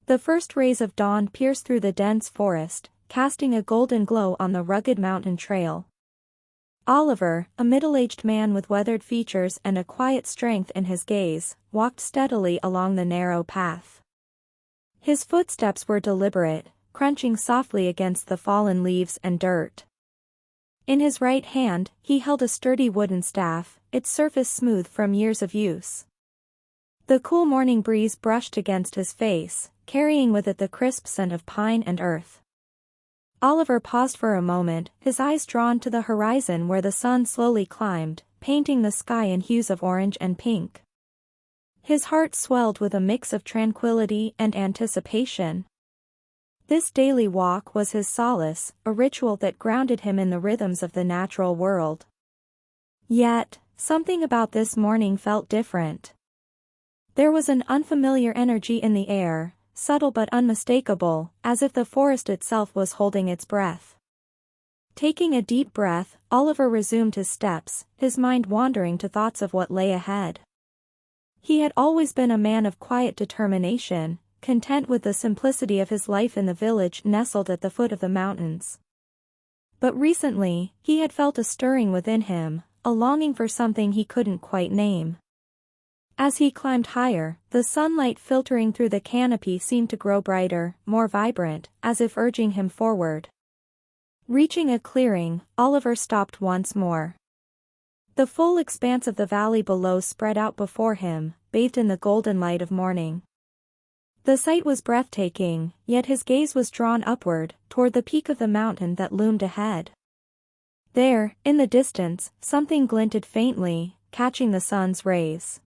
The first rays of dawn pierced through the dense forest, casting a golden glow on the rugged mountain trail. Oliver, a middle-aged man with weathered features and a quiet strength in his gaze, walked steadily along the narrow path. His footsteps were deliberate, crunching softly against the fallen leaves and dirt. In his right hand, he held a sturdy wooden staff, its surface smooth from years of use. The cool morning breeze brushed against his face, carrying with it the crisp scent of pine and earth. Oliver paused for a moment, his eyes drawn to the horizon where the sun slowly climbed, painting the sky in hues of orange and pink. His heart swelled with a mix of tranquility and anticipation. This daily walk was his solace, a ritual that grounded him in the rhythms of the natural world. Yet, something about this morning felt different. There was an unfamiliar energy in the air, subtle but unmistakable, as if the forest itself was holding its breath. Taking a deep breath, Oliver resumed his steps, his mind wandering to thoughts of what lay ahead. He had always been a man of quiet determination, content with the simplicity of his life in the village nestled at the foot of the mountains. But recently, he had felt a stirring within him, a longing for something he couldn't quite name. As he climbed higher, the sunlight filtering through the canopy seemed to grow brighter, more vibrant, as if urging him forward. Reaching a clearing, Oliver stopped once more. The full expanse of the valley below spread out before him, bathed in the golden light of morning. The sight was breathtaking, yet his gaze was drawn upward, toward the peak of the mountain that loomed ahead. There, in the distance, something glinted faintly, catching the sun's rays.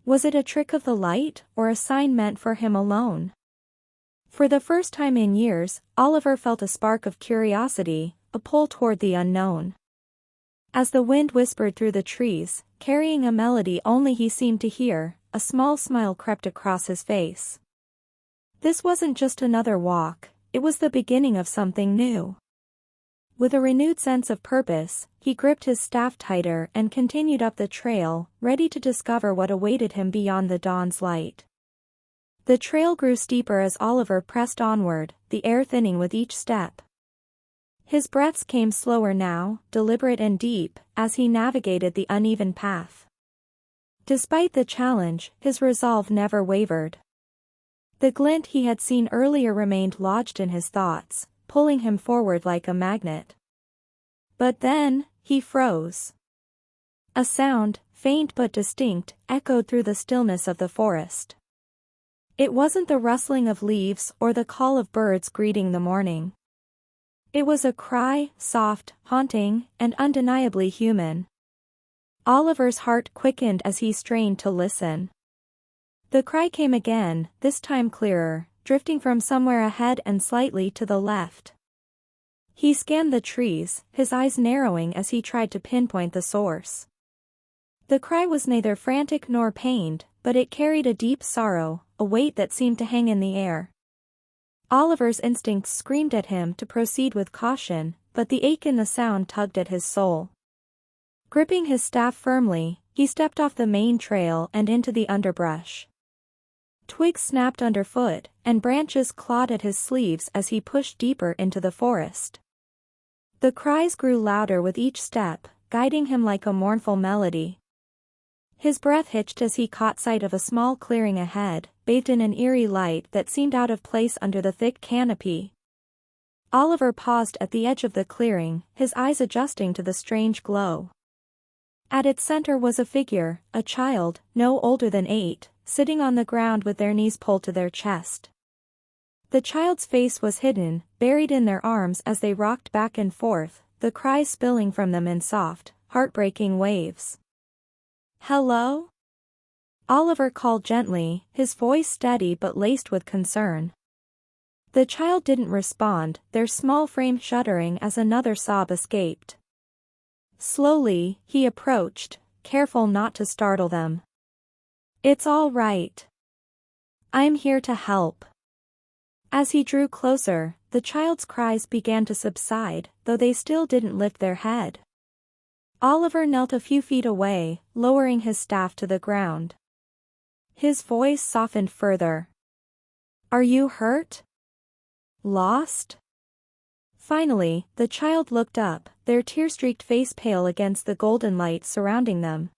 Was it a trick of the light, or a sign meant for him alone? For the first time in years, Oliver felt a spark of curiosity, a pull toward the unknown. As the wind whispered through the trees, carrying a melody only he seemed to hear, a small smile crept across his face. This wasn't just another walk, it was the beginning of something new. With a renewed sense of purpose, he gripped his staff tighter and continued up the trail, ready to discover what awaited him beyond the dawn's light. The trail grew steeper as Oliver pressed onward, the air thinning with each step. His breaths came slower now, deliberate and deep, as he navigated the uneven path. Despite the challenge, his resolve never wavered. The glint he had seen earlier remained lodged in his thoughts, pulling him forward like a magnet. But then, he froze. A sound, faint but distinct, echoed through the stillness of the forest. It wasn't the rustling of leaves or the call of birds greeting the morning. It was a cry, soft, haunting, and undeniably human. Oliver's heart quickened as he strained to listen. The cry came again, this time clearer, drifting from somewhere ahead and slightly to the left. He scanned the trees, his eyes narrowing as he tried to pinpoint the source. The cry was neither frantic nor pained, but it carried a deep sorrow, a weight that seemed to hang in the air. Oliver's instincts screamed at him to proceed with caution, but the ache in the sound tugged at his soul. Gripping his staff firmly, he stepped off the main trail and into the underbrush. Twigs snapped underfoot, and branches clawed at his sleeves as he pushed deeper into the forest. The cries grew louder with each step, guiding him like a mournful melody. His breath hitched as he caught sight of a small clearing ahead, bathed in an eerie light that seemed out of place under the thick canopy. Oliver paused at the edge of the clearing, his eyes adjusting to the strange glow. At its center was a figure, a child, no older than 8, sitting on the ground with their knees pulled to their chest. The child's face was hidden, buried in their arms as they rocked back and forth, the cries spilling from them in soft, heartbreaking waves. "Hello?" Oliver called gently, his voice steady but laced with concern. The child didn't respond, their small frame shuddering as another sob escaped. Slowly, he approached, careful not to startle them. "It's all right. I'm here to help." As he drew closer, the child's cries began to subside, though they still didn't lift their head. Oliver knelt a few feet away, lowering his staff to the ground. His voice softened further. Are you hurt? Lost? Finally, the child looked up, their tear-streaked face pale against the golden light surrounding them.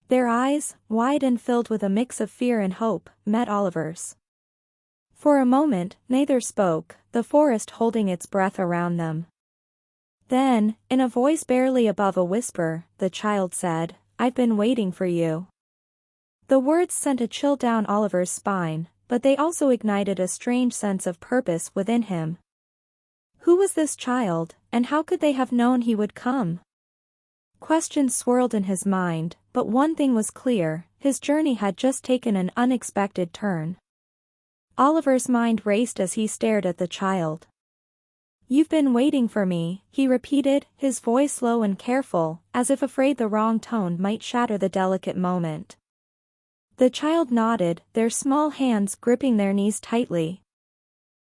Their eyes, wide and filled with a mix of fear and hope, met Oliver's. For a moment, neither spoke, the forest holding its breath around them. Then, in a voice barely above a whisper, the child said, "I've been waiting for you." The words sent a chill down Oliver's spine, but they also ignited a strange sense of purpose within him. Who was this child, and how could they have known he would come? Questions swirled in his mind, but one thing was clear, his journey had just taken an unexpected turn. Oliver's mind raced as he stared at the child. "You've been waiting for me," he repeated, his voice low and careful, as if afraid the wrong tone might shatter the delicate moment. The child nodded, their small hands gripping their knees tightly.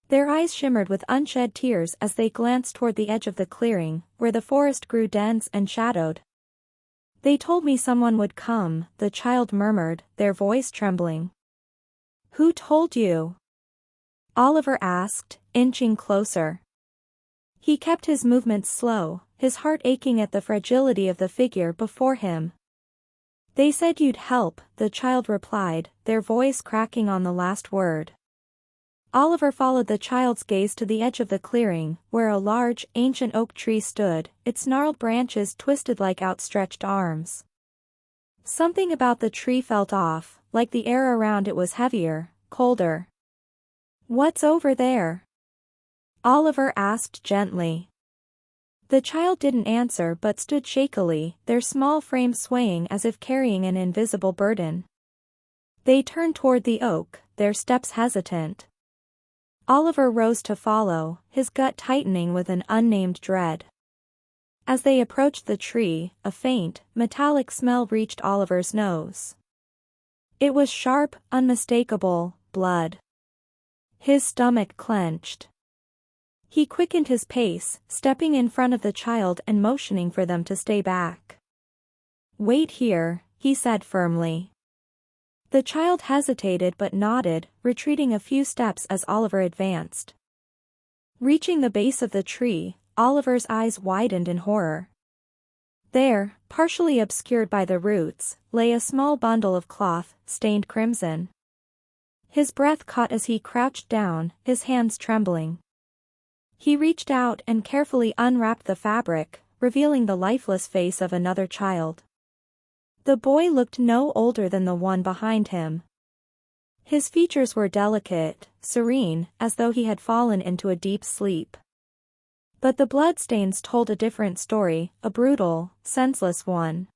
Their eyes shimmered with unshed tears as they glanced toward the edge of the clearing, where the forest grew dense and shadowed. "They told me someone would come," the child murmured, their voice trembling. "Who told you?" Oliver asked, inching closer. He kept his movements slow, his heart aching at the fragility of the figure before him. "They said you'd help," the child replied, their voice cracking on the last word. Oliver followed the child's gaze to the edge of the clearing, where a large, ancient oak tree stood, its gnarled branches twisted like outstretched arms. Something about the tree felt off, like the air around it was heavier, colder. "What's over there?" Oliver asked gently. The child didn't answer but stood shakily, their small frame swaying as if carrying an invisible burden. They turned toward the oak, their steps hesitant. Oliver rose to follow, his gut tightening with an unnamed dread. As they approached the tree, a faint, metallic smell reached Oliver's nose. It was sharp, unmistakable, blood. His stomach clenched. He quickened his pace, stepping in front of the child and motioning for them to stay back. "Wait here," he said firmly. The child hesitated but nodded, retreating a few steps as Oliver advanced. Reaching the base of the tree, Oliver's eyes widened in horror. There, partially obscured by the roots, lay a small bundle of cloth, stained crimson. His breath caught as he crouched down, his hands trembling. He reached out and carefully unwrapped the fabric, revealing the lifeless face of another child. The boy looked no older than the one behind him. His features were delicate, serene, as though he had fallen into a deep sleep. But the bloodstains told a different story, a brutal, senseless one.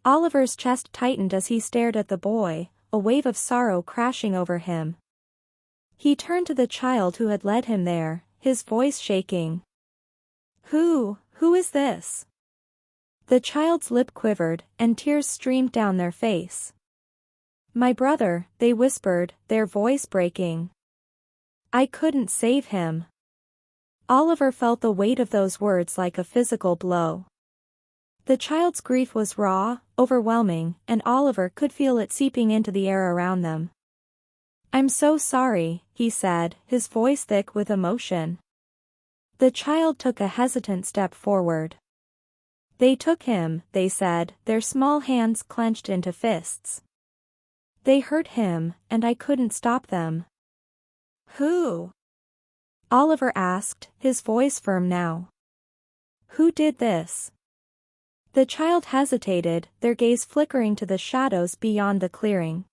Oliver's chest tightened as he stared at the boy, a wave of sorrow crashing over him. He turned to the child who had led him there, his voice shaking. Who is this?" The child's lip quivered, and tears streamed down their face. "My brother," they whispered, their voice breaking. "I couldn't save him." Oliver felt the weight of those words like a physical blow. The child's grief was raw, overwhelming, and Oliver could feel it seeping into the air around them. "I'm so sorry," he said, his voice thick with emotion. The child took a hesitant step forward. "They took him," they said, their small hands clenched into fists. "They hurt him, and I couldn't stop them." "Who?" Oliver asked, his voice firm now. "Who did this?" The child hesitated, their gaze flickering to the shadows beyond the clearing.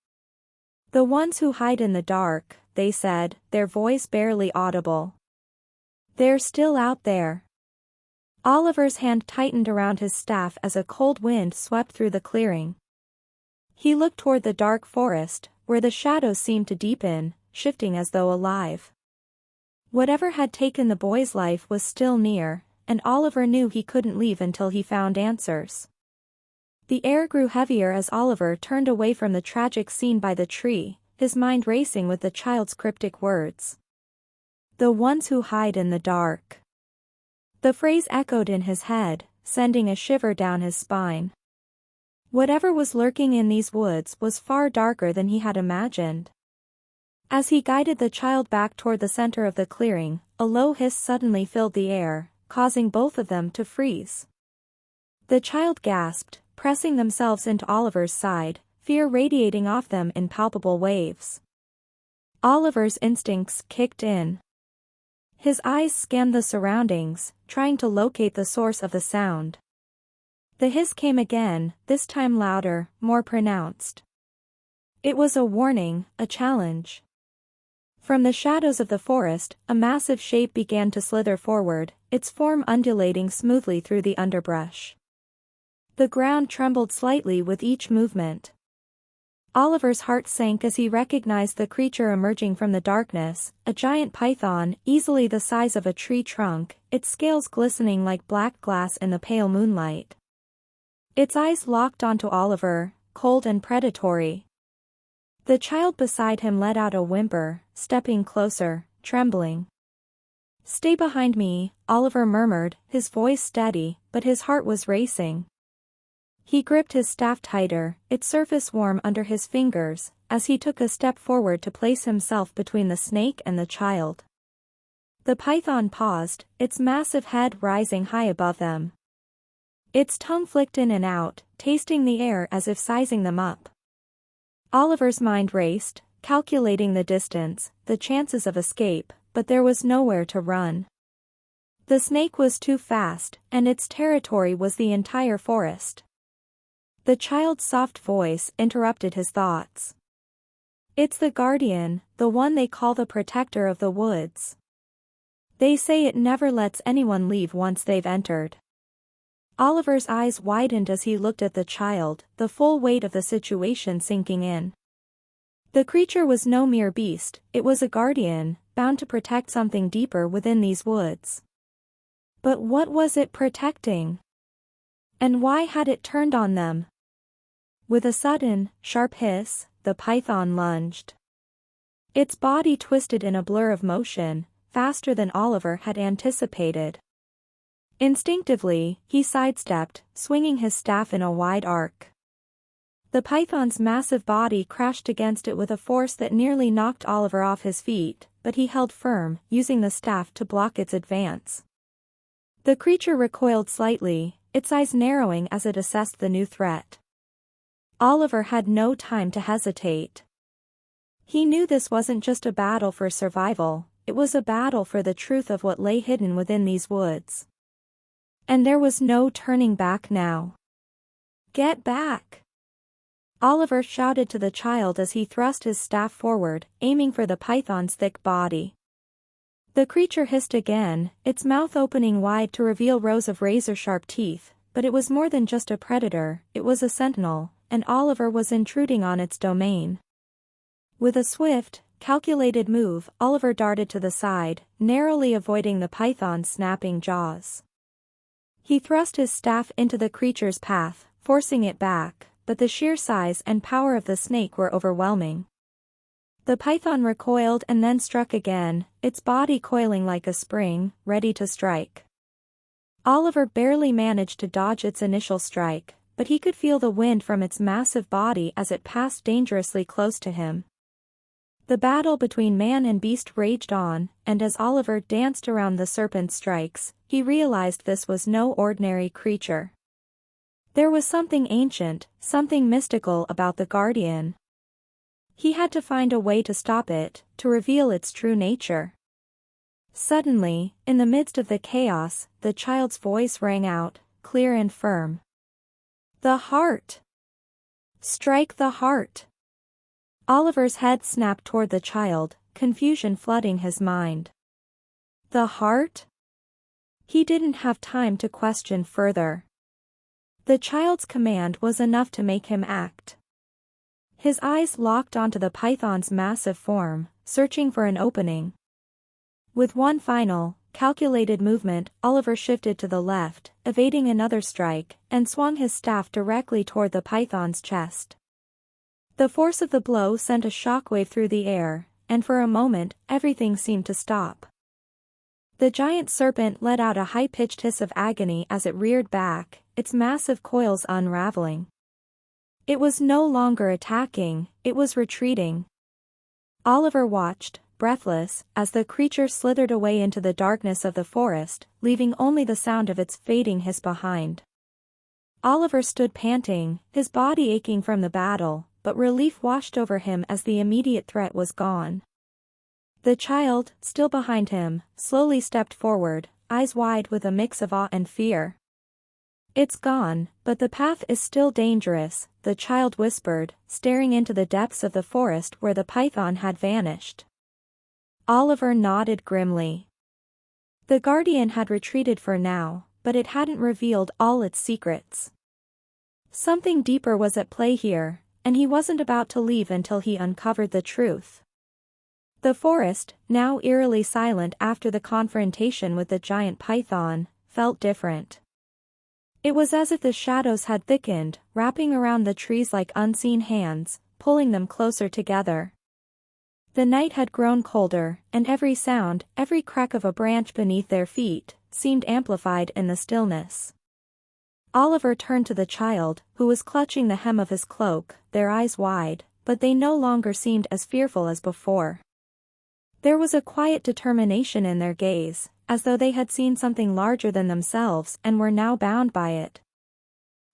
"The ones who hide in the dark," they said, their voice barely audible. "They're still out there." Oliver's hand tightened around his staff as a cold wind swept through the clearing. He looked toward the dark forest, where the shadows seemed to deepen, shifting as though alive. Whatever had taken the boy's life was still near, and Oliver knew he couldn't leave until he found answers. The air grew heavier as Oliver turned away from the tragic scene by the tree, his mind racing with the child's cryptic words. "The ones who hide in the dark." The phrase echoed in his head, sending a shiver down his spine. Whatever was lurking in these woods was far darker than he had imagined. As he guided the child back toward the center of the clearing, a low hiss suddenly filled the air, causing both of them to freeze. The child gasped, pressing themselves into Oliver's side, fear radiating off them in palpable waves. Oliver's instincts kicked in. His eyes scanned the surroundings, trying to locate the source of the sound. The hiss came again, this time louder, more pronounced. It was a warning, a challenge. From the shadows of the forest, a massive shape began to slither forward, its form undulating smoothly through the underbrush. The ground trembled slightly with each movement. Oliver's heart sank as he recognized the creature emerging from the darkness, a giant python, easily the size of a tree trunk, its scales glistening like black glass in the pale moonlight. Its eyes locked onto Oliver, cold and predatory. The child beside him let out a whimper, stepping closer, trembling. "Stay behind me," Oliver murmured, his voice steady, but his heart was racing. He gripped his staff tighter, its surface warm under his fingers, as he took a step forward to place himself between the snake and the child. The python paused, its massive head rising high above them. Its tongue flicked in and out, tasting the air as if sizing them up. Oliver's mind raced, calculating the distance, the chances of escape, but there was nowhere to run. The snake was too fast, and its territory was the entire forest. The child's soft voice interrupted his thoughts. "It's the guardian, the one they call the protector of the woods. They say it never lets anyone leave once they've entered." Oliver's eyes widened as he looked at the child, the full weight of the situation sinking in. The creature was no mere beast, it was a guardian, bound to protect something deeper within these woods. But what was it protecting? And why had it turned on them? With a sudden, sharp hiss, the python lunged. Its body twisted in a blur of motion, faster than Oliver had anticipated. Instinctively, he sidestepped, swinging his staff in a wide arc. The python's massive body crashed against it with a force that nearly knocked Oliver off his feet, but he held firm, using the staff to block its advance. The creature recoiled slightly, its eyes narrowing as it assessed the new threat. Oliver had no time to hesitate. He knew this wasn't just a battle for survival, it was a battle for the truth of what lay hidden within these woods. And there was no turning back now. "Get back!" Oliver shouted to the child as he thrust his staff forward, aiming for the python's thick body. The creature hissed again, its mouth opening wide to reveal rows of razor-sharp teeth, but it was more than just a predator, it was a sentinel, and Oliver was intruding on its domain. With a swift, calculated move, Oliver darted to the side, narrowly avoiding the python's snapping jaws. He thrust his staff into the creature's path, forcing it back, but the sheer size and power of the snake were overwhelming. The python recoiled and then struck again, its body coiling like a spring, ready to strike. Oliver barely managed to dodge its initial strike, but he could feel the wind from its massive body as it passed dangerously close to him. The battle between man and beast raged on, and as Oliver danced around the serpent's strikes, he realized this was no ordinary creature. There was something ancient, something mystical about the guardian. He had to find a way to stop it, to reveal its true nature. Suddenly, in the midst of the chaos, the child's voice rang out, clear and firm. "The heart! Strike the heart!" Oliver's head snapped toward the child, confusion flooding his mind. The heart? He didn't have time to question further. The child's command was enough to make him act. His eyes locked onto the python's massive form, searching for an opening. With one final, calculated movement, Oliver shifted to the left, evading another strike, and swung his staff directly toward the python's chest. The force of the blow sent a shockwave through the air, and for a moment, everything seemed to stop. The giant serpent let out a high-pitched hiss of agony as it reared back, its massive coils unraveling. It was no longer attacking, it was retreating. Oliver watched, breathless, as the creature slithered away into the darkness of the forest, leaving only the sound of its fading hiss behind. Oliver stood panting, his body aching from the battle, but relief washed over him as the immediate threat was gone. The child, still behind him, slowly stepped forward, eyes wide with a mix of awe and fear. "It's gone, but the path is still dangerous," the child whispered, staring into the depths of the forest where the python had vanished. Oliver nodded grimly. The guardian had retreated for now, but it hadn't revealed all its secrets. Something deeper was at play here, and he wasn't about to leave until he uncovered the truth. The forest, now eerily silent after the confrontation with the giant python, felt different. It was as if the shadows had thickened, wrapping around the trees like unseen hands, pulling them closer together. The night had grown colder, and every sound, every crack of a branch beneath their feet, seemed amplified in the stillness. Oliver turned to the child, who was clutching the hem of his cloak, their eyes wide, but they no longer seemed as fearful as before. There was a quiet determination in their gaze, as though they had seen something larger than themselves and were now bound by it.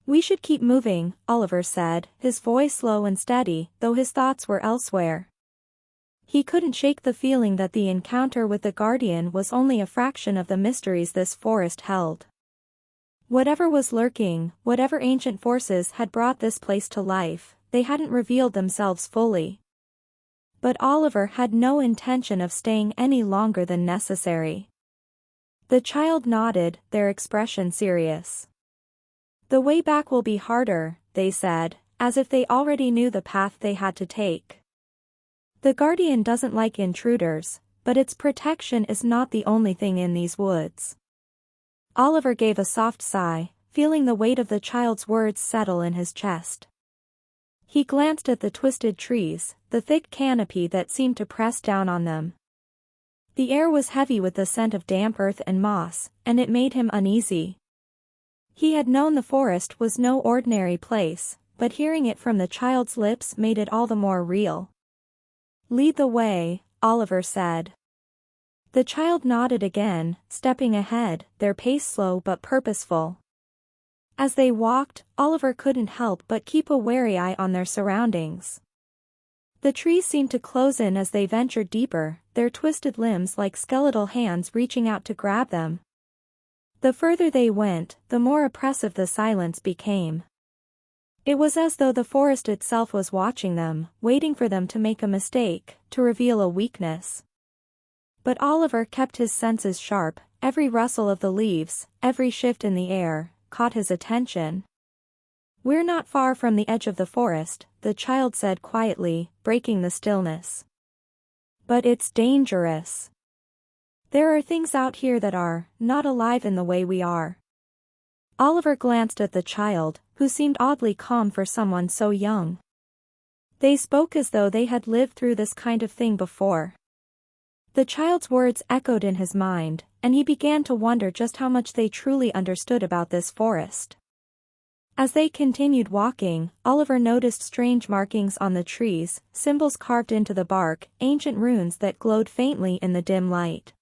"We should keep moving," Oliver said, his voice low and steady, though his thoughts were elsewhere. He couldn't shake the feeling that the encounter with the guardian was only a fraction of the mysteries this forest held. Whatever was lurking, whatever ancient forces had brought this place to life, they hadn't revealed themselves fully. But Oliver had no intention of staying any longer than necessary. The child nodded, their expression serious. "The way back will be harder," they said, as if they already knew the path they had to take. "The guardian doesn't like intruders, but its protection is not the only thing in these woods." Oliver gave a soft sigh, feeling the weight of the child's words settle in his chest. He glanced at the twisted trees, the thick canopy that seemed to press down on them. The air was heavy with the scent of damp earth and moss, and it made him uneasy. He had known the forest was no ordinary place, but hearing it from the child's lips made it all the more real. "Lead the way," Oliver said. The child nodded again, stepping ahead, their pace slow but purposeful. As they walked, Oliver couldn't help but keep a wary eye on their surroundings. The trees seemed to close in as they ventured deeper, their twisted limbs like skeletal hands reaching out to grab them. The further they went, the more oppressive the silence became. It was as though the forest itself was watching them, waiting for them to make a mistake, to reveal a weakness. But Oliver kept his senses sharp, every rustle of the leaves, every shift in the air, caught his attention. "We're not far from the edge of the forest," the child said quietly, breaking the stillness. "But it's dangerous. There are things out here that are not alive in the way we are." Oliver glanced at the child, who seemed oddly calm for someone so young. They spoke as though they had lived through this kind of thing before. The child's words echoed in his mind, and he began to wonder just how much they truly understood about this forest. As they continued walking, Oliver noticed strange markings on the trees, symbols carved into the bark, ancient runes that glowed faintly in the dim light.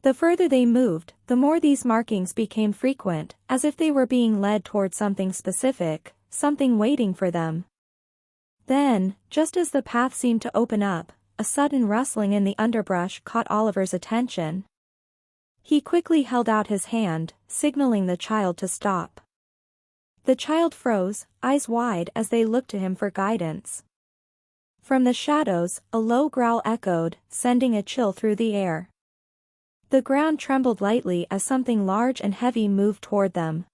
The further they moved, the more these markings became frequent, as if they were being led toward something specific, something waiting for them. Then, just as the path seemed to open up, a sudden rustling in the underbrush caught Oliver's attention. He quickly held out his hand, signaling the child to stop. The child froze, eyes wide as they looked to him for guidance. From the shadows, a low growl echoed, sending a chill through the air. The ground trembled lightly as something large and heavy moved toward them.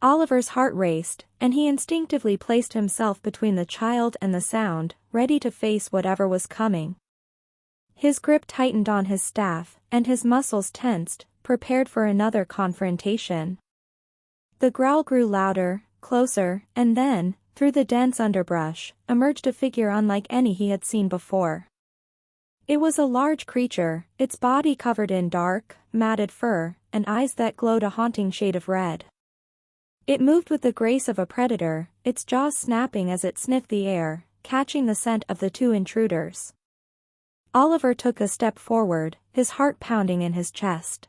Oliver's heart raced, and he instinctively placed himself between the child and the sound, ready to face whatever was coming. His grip tightened on his staff, and his muscles tensed, prepared for another confrontation. The growl grew louder, closer, and then, through the dense underbrush, emerged a figure unlike any he had seen before. It was a large creature, its body covered in dark, matted fur, and eyes that glowed a haunting shade of red. It moved with the grace of a predator, its jaws snapping as it sniffed the air, catching the scent of the two intruders. Oliver took a step forward, his heart pounding in his chest.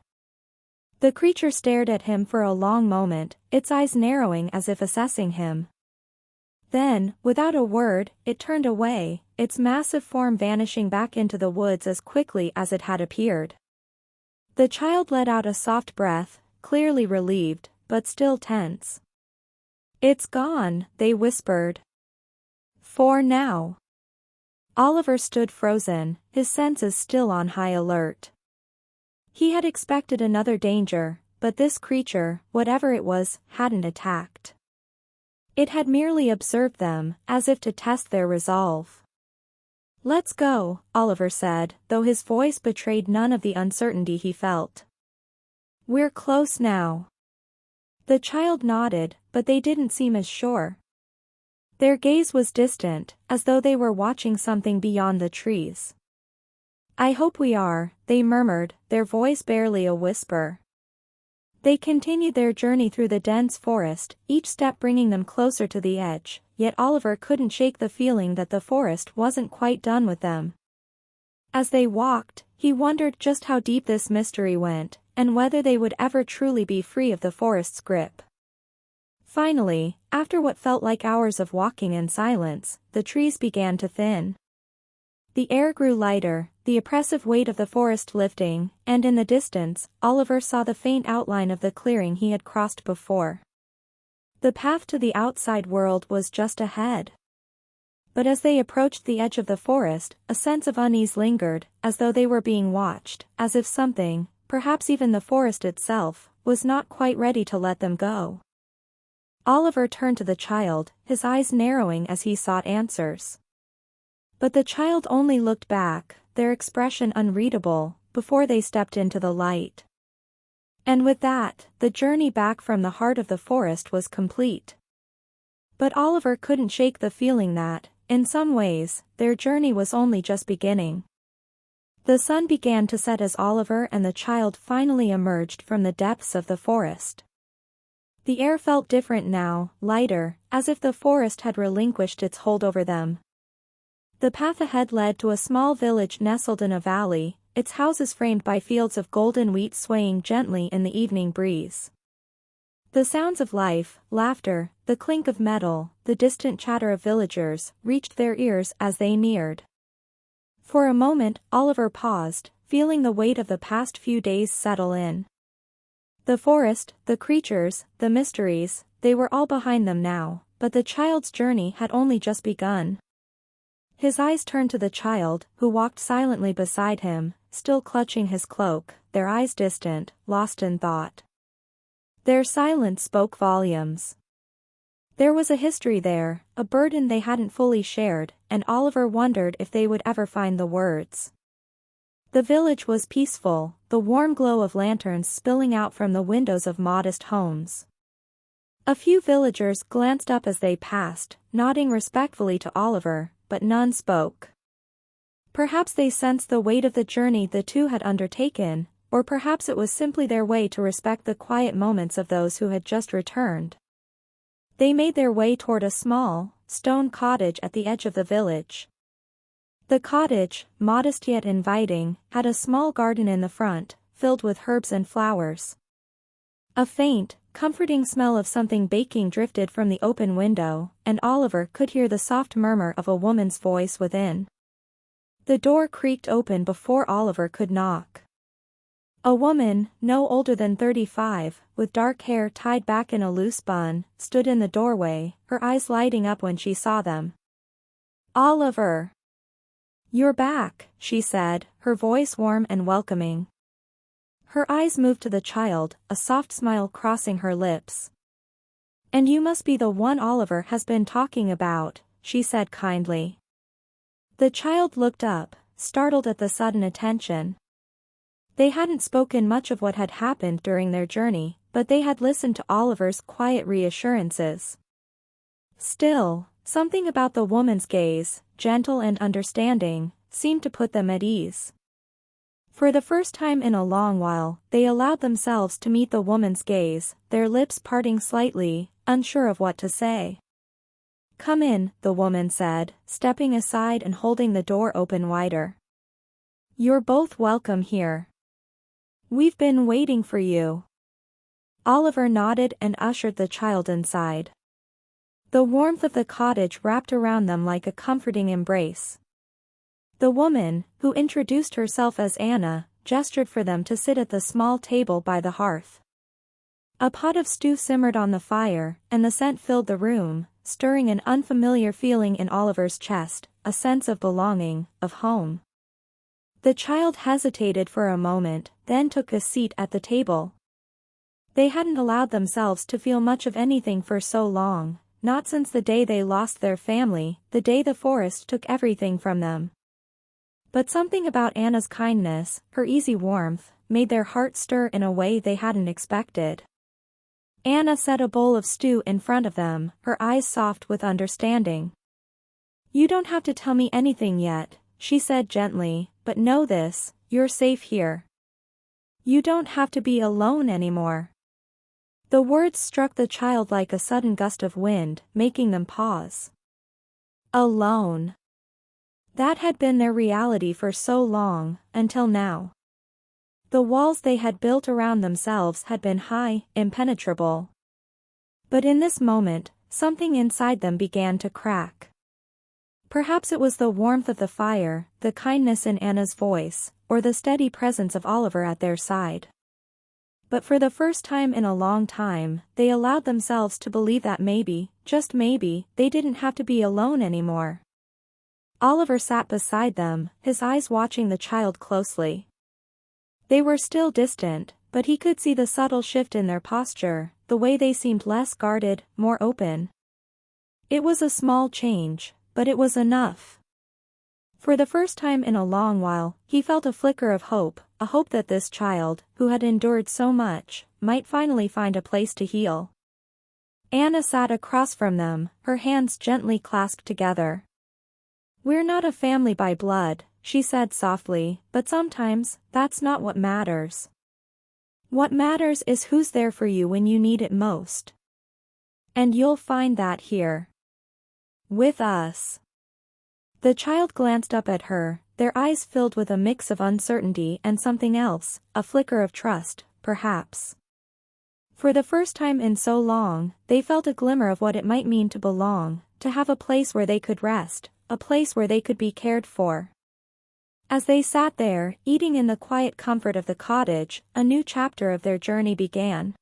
The creature stared at him for a long moment, its eyes narrowing as if assessing him. Then, without a word, it turned away, its massive form vanishing back into the woods as quickly as it had appeared. The child let out a soft breath, clearly relieved, but still tense. "It's gone," they whispered. "For now." Oliver stood frozen, his senses still on high alert. He had expected another danger, but this creature, whatever it was, hadn't attacked. It had merely observed them, as if to test their resolve. "Let's go," Oliver said, though his voice betrayed none of the uncertainty he felt. "We're close now." The child nodded, but they didn't seem as sure. Their gaze was distant, as though they were watching something beyond the trees. "I hope we are," they murmured, their voice barely a whisper. They continued their journey through the dense forest, each step bringing them closer to the edge, yet Oliver couldn't shake the feeling that the forest wasn't quite done with them. As they walked, he wondered just how deep this mystery went, and whether they would ever truly be free of the forest's grip. Finally, after what felt like hours of walking in silence, the trees began to thin. The air grew lighter, the oppressive weight of the forest lifting, and in the distance, Oliver saw the faint outline of the clearing he had crossed before. The path to the outside world was just ahead. But as they approached the edge of the forest, a sense of unease lingered, as though they were being watched, as if something, perhaps even the forest itself, was not quite ready to let them go. Oliver turned to the child, his eyes narrowing as he sought answers. But the child only looked back, their expression unreadable, before they stepped into the light. And with that, the journey back from the heart of the forest was complete. But Oliver couldn't shake the feeling that, in some ways, their journey was only just beginning. The sun began to set as Oliver and the child finally emerged from the depths of the forest. The air felt different now, lighter, as if the forest had relinquished its hold over them. The path ahead led to a small village nestled in a valley, its houses framed by fields of golden wheat swaying gently in the evening breeze. The sounds of life, laughter, the clink of metal, the distant chatter of villagers, reached their ears as they neared. For a moment, Oliver paused, feeling the weight of the past few days settle in. The forest, the creatures, the mysteries, they were all behind them now, but the child's journey had only just begun. His eyes turned to the child, who walked silently beside him, still clutching his cloak, their eyes distant, lost in thought. Their silence spoke volumes. There was a history there, a burden they hadn't fully shared, and Oliver wondered if they would ever find the words. The village was peaceful, the warm glow of lanterns spilling out from the windows of modest homes. A few villagers glanced up as they passed, nodding respectfully to Oliver, but none spoke. Perhaps they sensed the weight of the journey the two had undertaken, or perhaps it was simply their way to respect the quiet moments of those who had just returned. They made their way toward a small, stone cottage at the edge of the village. The cottage, modest yet inviting, had a small garden in the front, filled with herbs and flowers. A faint, comforting smell of something baking drifted from the open window, and Oliver could hear the soft murmur of a woman's voice within. The door creaked open before Oliver could knock. A woman, no older than 35, with dark hair tied back in a loose bun, stood in the doorway, her eyes lighting up when she saw them. "Oliver! You're back," she said, her voice warm and welcoming. Her eyes moved to the child, a soft smile crossing her lips. "And you must be the one Oliver has been talking about," she said kindly. The child looked up, startled at the sudden attention. They hadn't spoken much of what had happened during their journey, but they had listened to Oliver's quiet reassurances. Still, something about the woman's gaze, gentle and understanding, seemed to put them at ease. For the first time in a long while, they allowed themselves to meet the woman's gaze, their lips parting slightly, unsure of what to say. "Come in," the woman said, stepping aside and holding the door open wider. You're both welcome here. We've been waiting for you. Oliver nodded and ushered the child inside. The warmth of the cottage wrapped around them like a comforting embrace. The woman, who introduced herself as Anna, gestured for them to sit at the small table by the hearth. A pot of stew simmered on the fire, and the scent filled the room, stirring an unfamiliar feeling in Oliver's chest, a sense of belonging, of home. The child hesitated for a moment, then took a seat at the table. They hadn't allowed themselves to feel much of anything for so long, not since the day they lost their family, the day the forest took everything from them. But something about Anna's kindness, her easy warmth, made their hearts stir in a way they hadn't expected. Anna set a bowl of stew in front of them, her eyes soft with understanding. "You don't have to tell me anything yet," she said gently, "but know this, you're safe here. You don't have to be alone anymore." The words struck the child like a sudden gust of wind, making them pause. Alone. That had been their reality for so long, until now. The walls they had built around themselves had been high, impenetrable. But in this moment, something inside them began to crack. Perhaps it was the warmth of the fire, the kindness in Anna's voice, or the steady presence of Oliver at their side. But for the first time in a long time, they allowed themselves to believe that maybe, just maybe, they didn't have to be alone anymore. Oliver sat beside them, his eyes watching the child closely. They were still distant, but he could see the subtle shift in their posture, the way they seemed less guarded, more open. It was a small change, but it was enough. For the first time in a long while, he felt a flicker of hope, a hope that this child, who had endured so much, might finally find a place to heal. Anna sat across from them, her hands gently clasped together. "We're not a family by blood," she said softly, "but sometimes, that's not what matters. What matters is who's there for you when you need it most. And you'll find that here. With us." The child glanced up at her, their eyes filled with a mix of uncertainty and something else, a flicker of trust, perhaps. For the first time in so long, they felt a glimmer of what it might mean to belong, to have a place where they could rest, a place where they could be cared for. As they sat there, eating in the quiet comfort of the cottage, a new chapter of their journey began.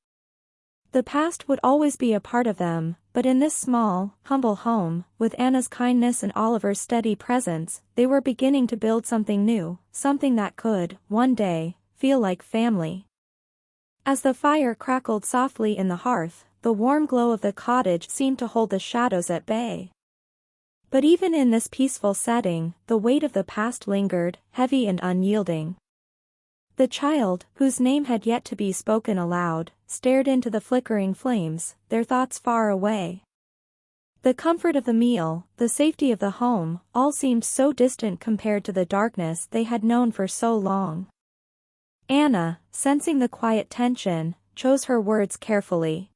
The past would always be a part of them, but in this small, humble home, with Anna's kindness and Oliver's steady presence, they were beginning to build something new, something that could, one day, feel like family. As the fire crackled softly in the hearth, the warm glow of the cottage seemed to hold the shadows at bay. But even in this peaceful setting, the weight of the past lingered, heavy and unyielding. The child, whose name had yet to be spoken aloud, stared into the flickering flames, their thoughts far away. The comfort of the meal, the safety of the home, all seemed so distant compared to the darkness they had known for so long. Anna, sensing the quiet tension, chose her words carefully.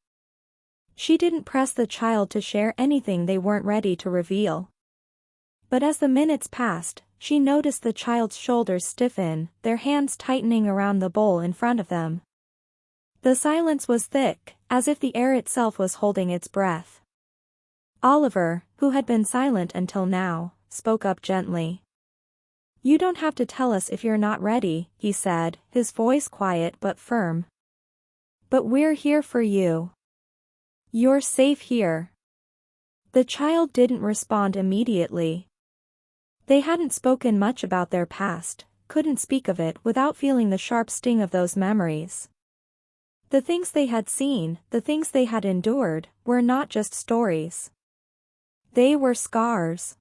She didn't press the child to share anything they weren't ready to reveal. But as the minutes passed, she noticed the child's shoulders stiffen, their hands tightening around the bowl in front of them. The silence was thick, as if the air itself was holding its breath. Oliver, who had been silent until now, spoke up gently. "You don't have to tell us if you're not ready," he said, his voice quiet but firm. "But we're here for you. You're safe here." The child didn't respond immediately. They hadn't spoken much about their past, couldn't speak of it without feeling the sharp sting of those memories. The things they had seen, the things they had endured, were not just stories. They were scars.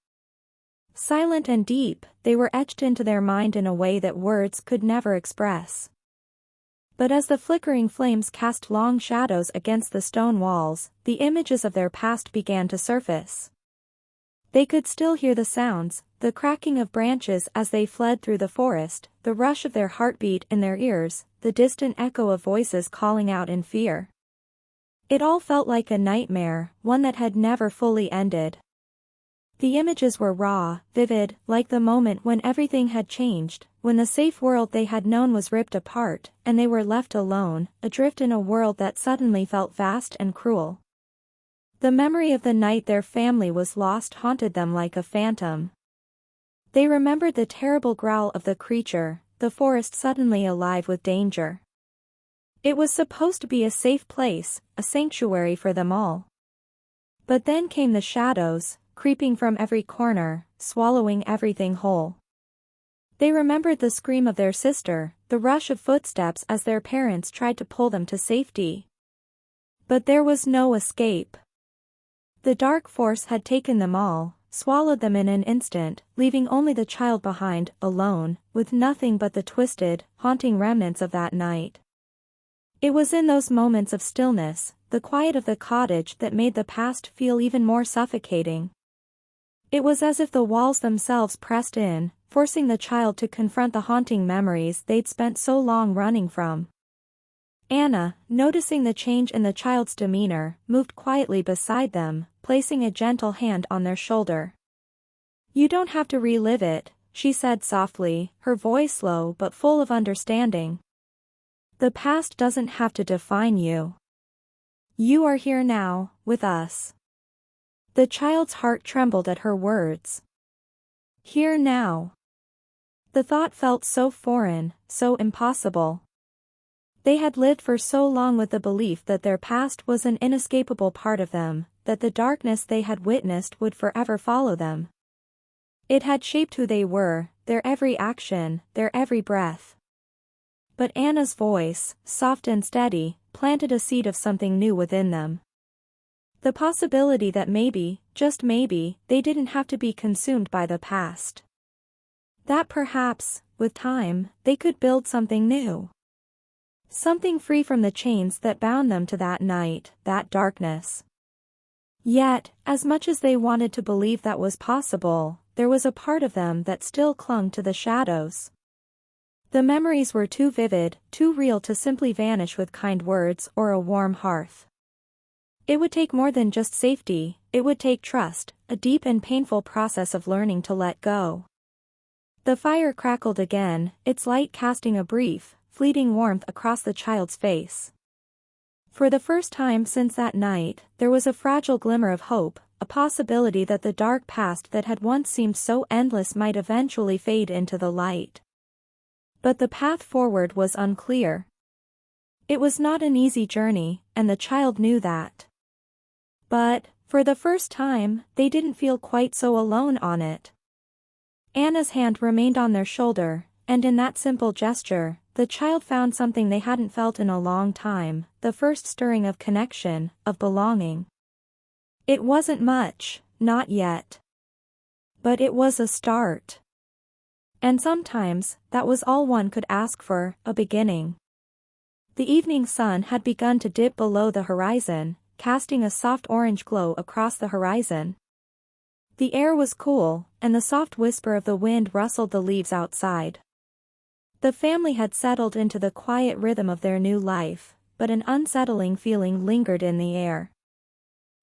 Silent and deep, they were etched into their mind in a way that words could never express. But as the flickering flames cast long shadows against the stone walls, the images of their past began to surface. They could still hear the sounds, the cracking of branches as they fled through the forest, the rush of their heartbeat in their ears, the distant echo of voices calling out in fear. It all felt like a nightmare, one that had never fully ended. The images were raw, vivid, like the moment when everything had changed, when the safe world they had known was ripped apart, and they were left alone, adrift in a world that suddenly felt vast and cruel. The memory of the night their family was lost haunted them like a phantom. They remembered the terrible growl of the creature, the forest suddenly alive with danger. It was supposed to be a safe place, a sanctuary for them all. But then came the shadows, creeping from every corner, swallowing everything whole. They remembered the scream of their sister, the rush of footsteps as their parents tried to pull them to safety. But there was no escape. The dark force had taken them all, swallowed them in an instant, leaving only the child behind, alone, with nothing but the twisted, haunting remnants of that night. It was in those moments of stillness, the quiet of the cottage, that made the past feel even more suffocating. It was as if the walls themselves pressed in, forcing the child to confront the haunting memories they'd spent so long running from. Anna, noticing the change in the child's demeanor, moved quietly beside them, placing a gentle hand on their shoulder. "You don't have to relive it," she said softly, her voice low but full of understanding. "The past doesn't have to define you. You are here now, with us." The child's heart trembled at her words. Here now. The thought felt so foreign, so impossible. They had lived for so long with the belief that their past was an inescapable part of them, that the darkness they had witnessed would forever follow them. It had shaped who they were, their every action, their every breath. But Anna's voice, soft and steady, planted a seed of something new within them. The possibility that maybe, just maybe, they didn't have to be consumed by the past. That perhaps, with time, they could build something new. Something free from the chains that bound them to that night, that darkness. Yet, as much as they wanted to believe that was possible, there was a part of them that still clung to the shadows. The memories were too vivid, too real to simply vanish with kind words or a warm hearth. It would take more than just safety, it would take trust, a deep and painful process of learning to let go. The fire crackled again, its light casting a brief, fleeting warmth across the child's face. For the first time since that night, there was a fragile glimmer of hope, a possibility that the dark past that had once seemed so endless might eventually fade into the light. But the path forward was unclear. It was not an easy journey, and the child knew that. But, for the first time, they didn't feel quite so alone on it. Anna's hand remained on their shoulder, and in that simple gesture, the child found something they hadn't felt in a long time, the first stirring of connection, of belonging. It wasn't much, not yet. But it was a start. And sometimes, that was all one could ask for, a beginning. The evening sun had begun to dip below the horizon, casting a soft orange glow across the horizon. The air was cool, and the soft whisper of the wind rustled the leaves outside. The family had settled into the quiet rhythm of their new life, but an unsettling feeling lingered in the air.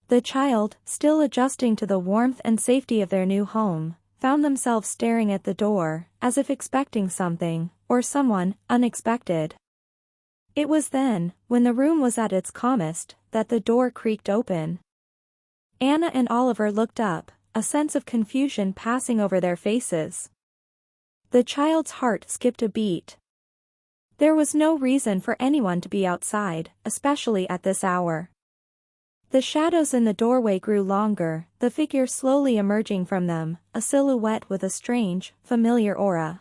The child, still adjusting to the warmth and safety of their new home, found themselves staring at the door, as if expecting something, or someone, unexpected. It was then, when the room was at its calmest, that the door creaked open. Anna and Oliver looked up, a sense of confusion passing over their faces. The child's heart skipped a beat. There was no reason for anyone to be outside, especially at this hour. The shadows in the doorway grew longer, the figure slowly emerging from them, a silhouette with a strange, familiar aura.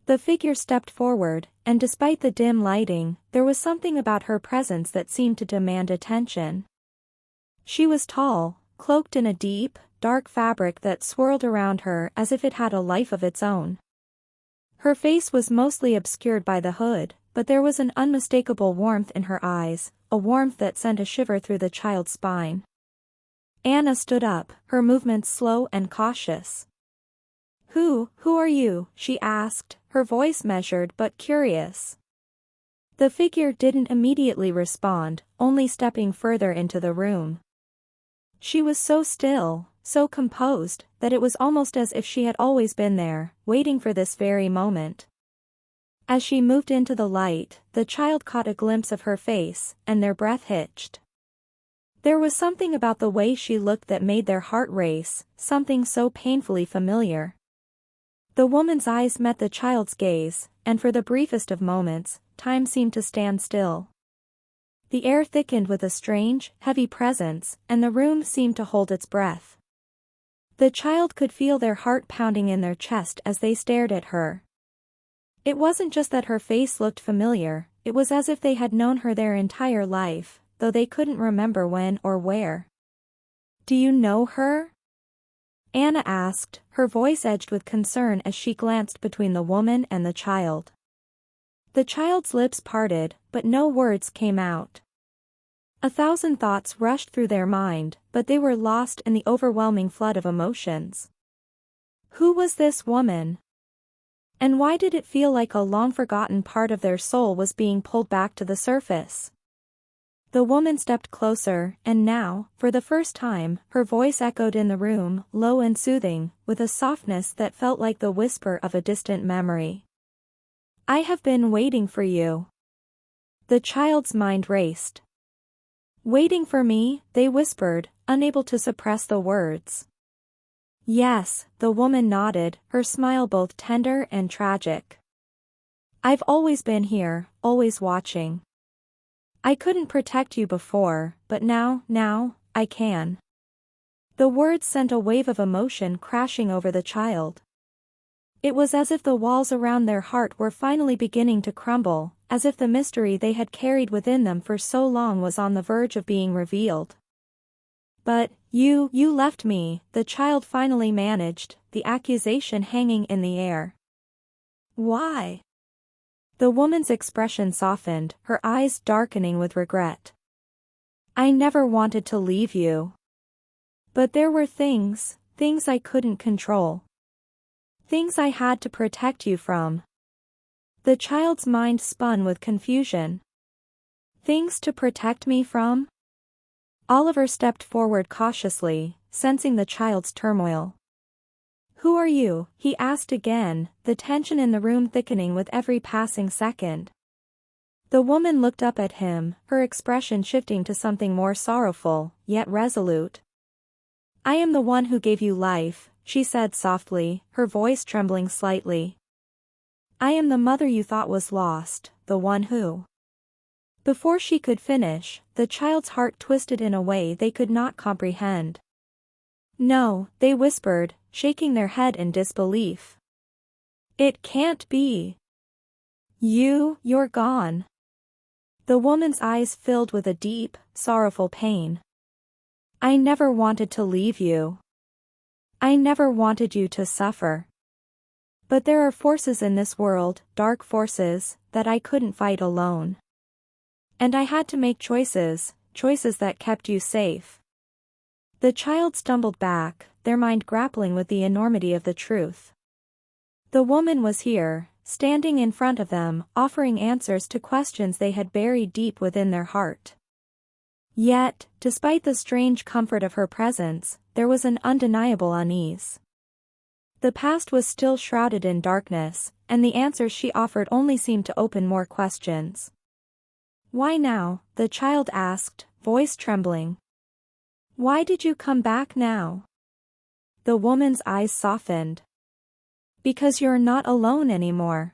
The figure stepped forward, and despite the dim lighting, there was something about her presence that seemed to demand attention. She was tall, cloaked in a deep, dark fabric that swirled around her as if it had a life of its own. Her face was mostly obscured by the hood, but there was an unmistakable warmth in her eyes, a warmth that sent a shiver through the child's spine. Anna stood up, her movements slow and cautious. Who are you?" she asked, her voice measured but curious. The figure didn't immediately respond, only stepping further into the room. She was so still, so composed, that it was almost as if she had always been there, waiting for this very moment. As she moved into the light, the child caught a glimpse of her face, and their breath hitched. There was something about the way she looked that made their heart race, something so painfully familiar. The woman's eyes met the child's gaze, and for the briefest of moments, time seemed to stand still. The air thickened with a strange, heavy presence, and the room seemed to hold its breath. The child could feel their heart pounding in their chest as they stared at her. It wasn't just that her face looked familiar, it was as if they had known her their entire life, though they couldn't remember when or where. "Do you know her?" Anna asked, her voice edged with concern as she glanced between the woman and the child. The child's lips parted, but no words came out. 1,000 thoughts rushed through their mind, but they were lost in the overwhelming flood of emotions. Who was this woman? And why did it feel like a long-forgotten part of their soul was being pulled back to the surface? The woman stepped closer, and now, for the first time, her voice echoed in the room, low and soothing, with a softness that felt like the whisper of a distant memory. "I have been waiting for you." The child's mind raced. "Waiting for me?" they whispered, unable to suppress the words. "Yes," the woman nodded, her smile both tender and tragic. "I've always been here, always watching. I couldn't protect you before, but now, I can." The words sent a wave of emotion crashing over the child. It was as if the walls around their heart were finally beginning to crumble, as if the mystery they had carried within them for so long was on the verge of being revealed. "But, you left me," the child finally managed, the accusation hanging in the air. "Why?" The woman's expression softened, her eyes darkening with regret. "I never wanted to leave you. But there were things I couldn't control. Things I had to protect you from." The child's mind spun with confusion. "Things to protect me from?" Oliver stepped forward cautiously, sensing the child's turmoil. "Who are you?" he asked again, the tension in the room thickening with every passing second. The woman looked up at him, her expression shifting to something more sorrowful, yet resolute. "I am the one who gave you life," she said softly, her voice trembling slightly. "I am the mother you thought was lost, the one who—" Before she could finish, the child's heart twisted in a way they could not comprehend. "No," they whispered, shaking their head in disbelief. "It can't be. You're gone." The woman's eyes filled with a deep, sorrowful pain. "I never wanted to leave you. I never wanted you to suffer. But there are forces in this world, dark forces, that I couldn't fight alone. And I had to make choices that kept you safe." The child stumbled back, their mind grappling with the enormity of the truth. The woman was here, standing in front of them, offering answers to questions they had buried deep within their heart. Yet, despite the strange comfort of her presence, there was an undeniable unease. The past was still shrouded in darkness, and the answers she offered only seemed to open more questions. "Why now?" the child asked, voice trembling. "Why did you come back now?" The woman's eyes softened. "Because you're not alone anymore.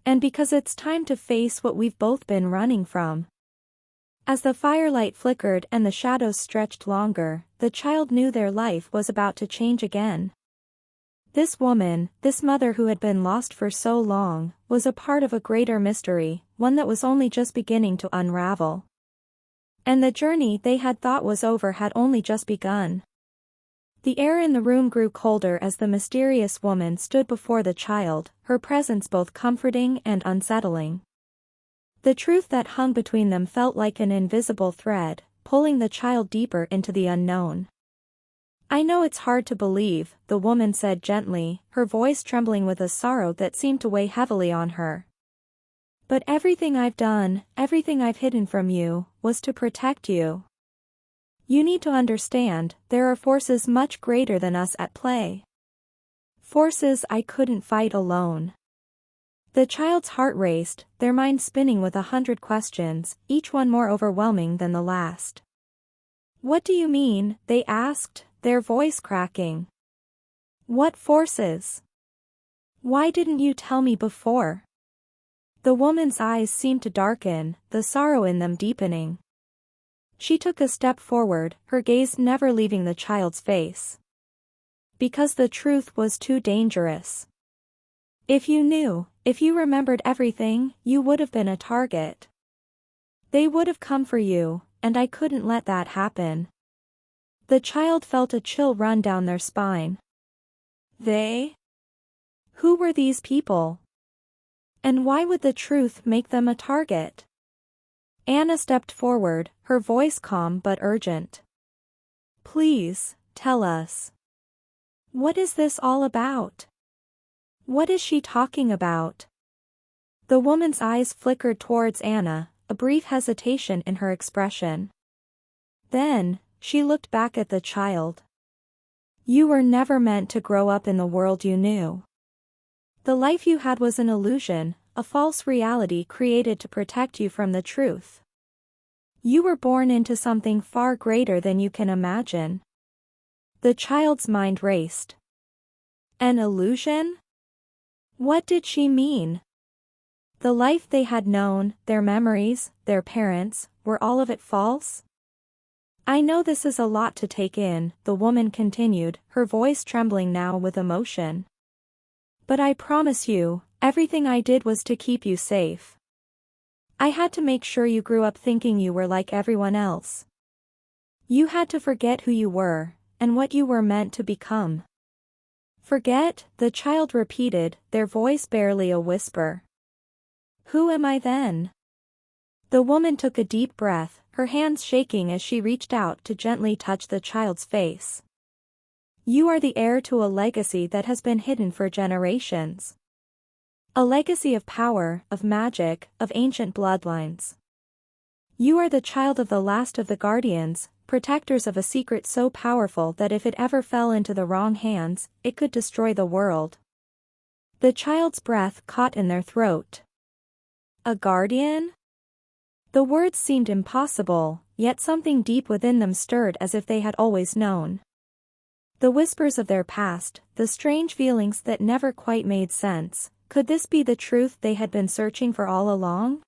And because it's time to face what we've both been running from." As the firelight flickered and the shadows stretched longer, the child knew their life was about to change again. This woman, this mother who had been lost for so long, was a part of a greater mystery, one that was only just beginning to unravel. And the journey they had thought was over had only just begun. The air in the room grew colder as the mysterious woman stood before the child, her presence both comforting and unsettling. The truth that hung between them felt like an invisible thread, pulling the child deeper into the unknown. "I know it's hard to believe," the woman said gently, her voice trembling with a sorrow that seemed to weigh heavily on her. "But everything I've done, everything I've hidden from you, was to protect you. You need to understand, there are forces much greater than us at play. Forces I couldn't fight alone. The child's heart raced, their mind spinning with 100 questions, each one more overwhelming than the last. What do you mean? They asked, their voice cracking. What forces? Why didn't you tell me before? The woman's eyes seemed to darken, the sorrow in them deepening. She took a step forward, her gaze never leaving the child's face. Because the truth was too dangerous. If you knew, if you remembered everything, you would have been a target. They would have come for you, and I couldn't let that happen. The child felt a chill run down their spine. They? Who were these people? And why would the truth make them a target? Anna stepped forward, her voice calm but urgent. Please, tell us. What is this all about? What is she talking about? The woman's eyes flickered towards Anna, a brief hesitation in her expression. Then, she looked back at the child. You were never meant to grow up in the world you knew. The life you had was an illusion, a false reality created to protect you from the truth. You were born into something far greater than you can imagine. The child's mind raced. An illusion? What did she mean? The life they had known, their memories, their parents, were all of it false? I know this is a lot to take in, the woman continued, her voice trembling now with emotion. But I promise you, everything I did was to keep you safe. I had to make sure you grew up thinking you were like everyone else. You had to forget who you were, and what you were meant to become. Forget, the child repeated, their voice barely a whisper. Who am I then? The woman took a deep breath, her hands shaking as she reached out to gently touch the child's face. You are the heir to a legacy that has been hidden for generations. A legacy of power, of magic, of ancient bloodlines. You are the child of the last of the guardians, protectors of a secret so powerful that if it ever fell into the wrong hands, it could destroy the world. The child's breath caught in their throat. A guardian? The words seemed impossible, yet something deep within them stirred as if they had always known. The whispers of their past, the strange feelings that never quite made sense, could this be the truth they had been searching for all along?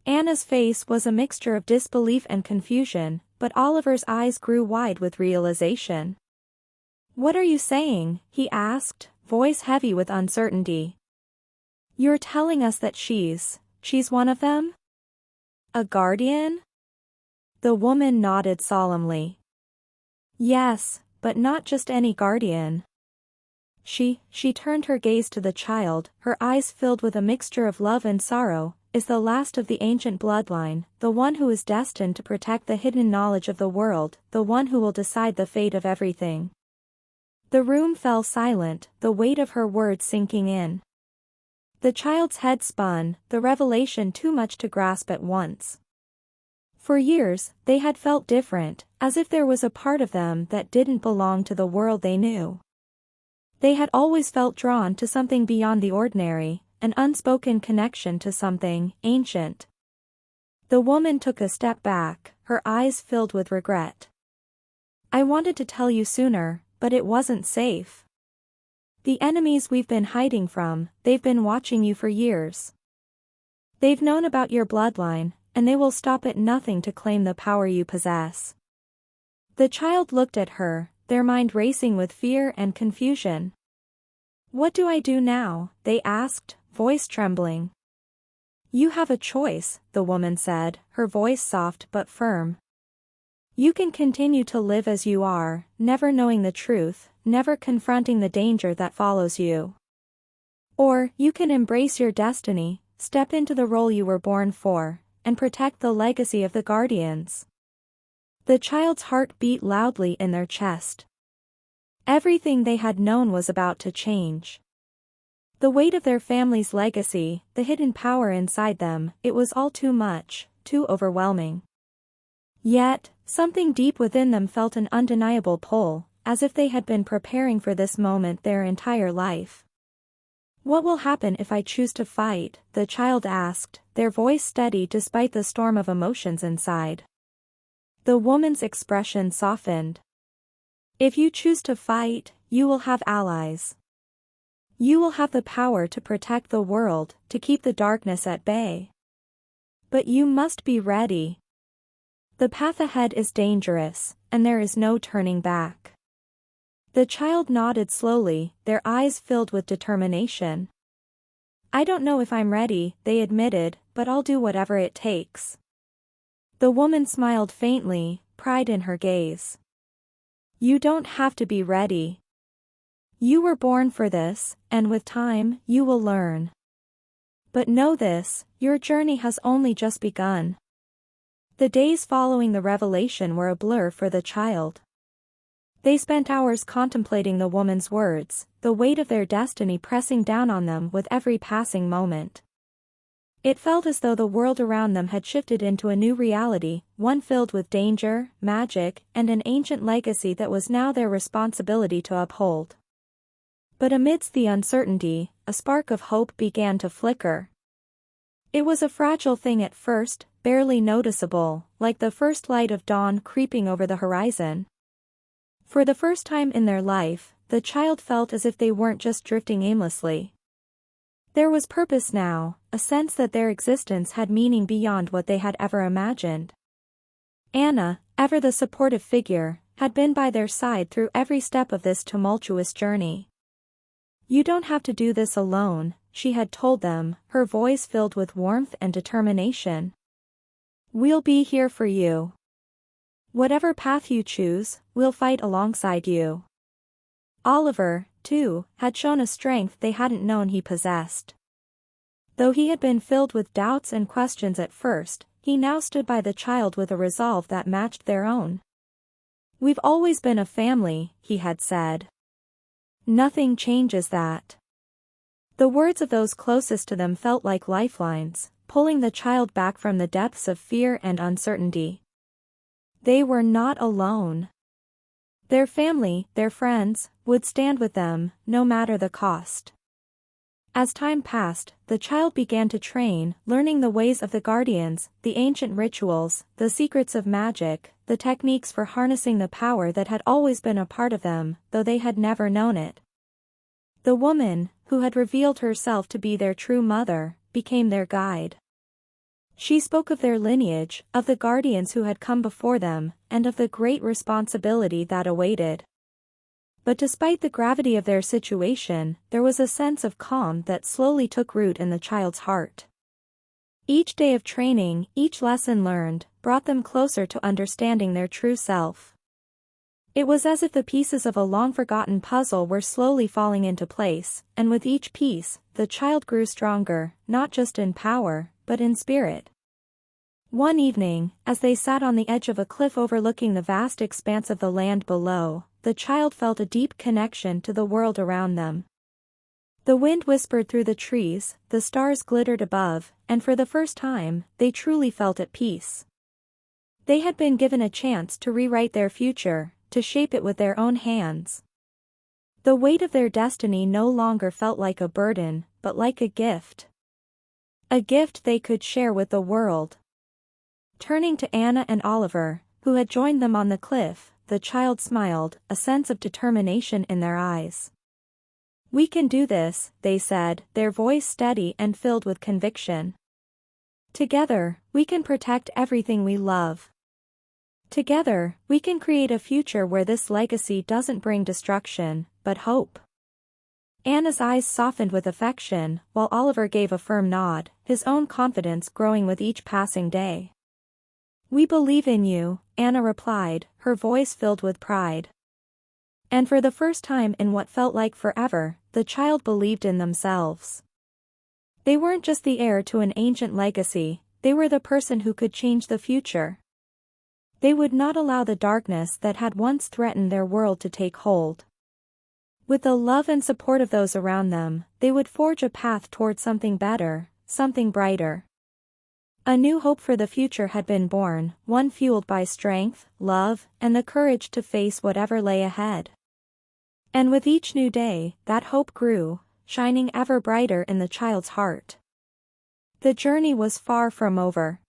Anna's face was a mixture of disbelief and confusion, but Oliver's eyes grew wide with realization. What are you saying? He asked, voice heavy with uncertainty. You're telling us that she's one of them? A guardian? The woman nodded solemnly. Yes, but not just any guardian. She turned her gaze to the child, her eyes filled with a mixture of love and sorrow, is the last of the ancient bloodline, the one who is destined to protect the hidden knowledge of the world, the one who will decide the fate of everything. The room fell silent, the weight of her words sinking in. The child's head spun, the revelation too much to grasp at once. For years, they had felt different, as if there was a part of them that didn't belong to the world they knew. They had always felt drawn to something beyond the ordinary, an unspoken connection to something ancient. The woman took a step back, her eyes filled with regret. I wanted to tell you sooner, but it wasn't safe. The enemies we've been hiding from, they've been watching you for years. They've known about your bloodline, and they will stop at nothing to claim the power you possess. The child looked at her, their mind racing with fear and confusion. What do I do now? They asked, voice trembling. You have a choice, the woman said, her voice soft but firm. You can continue to live as you are, never knowing the truth, never confronting the danger that follows you. Or, you can embrace your destiny, step into the role you were born for, and protect the legacy of the guardians. The child's heart beat loudly in their chest. Everything they had known was about to change. The weight of their family's legacy, the hidden power inside them, it was all too much, too overwhelming. Yet, something deep within them felt an undeniable pull, as if they had been preparing for this moment their entire life. "What will happen if I choose to fight?" the child asked, their voice steady despite the storm of emotions inside. The woman's expression softened. "If you choose to fight, you will have allies. You will have the power to protect the world, to keep the darkness at bay. But you must be ready. The path ahead is dangerous, and there is no turning back." The child nodded slowly, their eyes filled with determination. "I don't know if I'm ready," they admitted, "but I'll do whatever it takes." The woman smiled faintly, pride in her gaze. "You don't have to be ready. You were born for this, and with time, you will learn. But know this, your journey has only just begun." The days following the revelation were a blur for the child. They spent hours contemplating the woman's words, the weight of their destiny pressing down on them with every passing moment. It felt as though the world around them had shifted into a new reality, one filled with danger, magic, and an ancient legacy that was now their responsibility to uphold. But amidst the uncertainty, a spark of hope began to flicker. It was a fragile thing at first, barely noticeable, like the first light of dawn creeping over the horizon. For the first time in their life, the child felt as if they weren't just drifting aimlessly. There was purpose now, a sense that their existence had meaning beyond what they had ever imagined. Anna, ever the supportive figure, had been by their side through every step of this tumultuous journey. "You don't have to do this alone," she had told them, her voice filled with warmth and determination. "We'll be here for you. Whatever path you choose, we'll fight alongside you." Oliver, too, had shown a strength they hadn't known he possessed. Though he had been filled with doubts and questions at first, he now stood by the child with a resolve that matched their own. "We've always been a family," he had said. "Nothing changes that." The words of those closest to them felt like lifelines, pulling the child back from the depths of fear and uncertainty. They were not alone. Their family, their friends, would stand with them, no matter the cost. As time passed, the child began to train, learning the ways of the guardians, the ancient rituals, the secrets of magic, the techniques for harnessing the power that had always been a part of them, though they had never known it. The woman, who had revealed herself to be their true mother, became their guide. She spoke of their lineage, of the guardians who had come before them, and of the great responsibility that awaited. But despite the gravity of their situation, there was a sense of calm that slowly took root in the child's heart. Each day of training, each lesson learned, brought them closer to understanding their true self. It was as if the pieces of a long-forgotten puzzle were slowly falling into place, and with each piece, the child grew stronger, not just in power, but in spirit. One evening, as they sat on the edge of a cliff overlooking the vast expanse of the land below, the child felt a deep connection to the world around them. The wind whispered through the trees, the stars glittered above, and for the first time, they truly felt at peace. They had been given a chance to rewrite their future, to shape it with their own hands. The weight of their destiny no longer felt like a burden, but like a gift. A gift they could share with the world. Turning to Anna and Oliver, who had joined them on the cliff, the child smiled, a sense of determination in their eyes. "We can do this," they said, their voice steady and filled with conviction. "Together, we can protect everything we love. Together, we can create a future where this legacy doesn't bring destruction, but hope." Anna's eyes softened with affection, while Oliver gave a firm nod, his own confidence growing with each passing day. "We believe in you," Anna replied, her voice filled with pride. And for the first time in what felt like forever, the child believed in themselves. They weren't just the heir to an ancient legacy, they were the person who could change the future. They would not allow the darkness that had once threatened their world to take hold. With the love and support of those around them, they would forge a path toward something better, something brighter. A new hope for the future had been born, one fueled by strength, love, and the courage to face whatever lay ahead. And with each new day, that hope grew, shining ever brighter in the child's heart. The journey was far from over.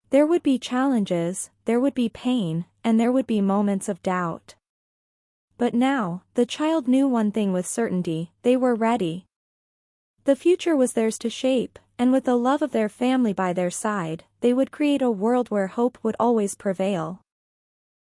There would be challenges, there would be pain, and there would be moments of doubt. But now, the child knew one thing with certainty: they were ready. The future was theirs to shape, and with the love of their family by their side, they would create a world where hope would always prevail.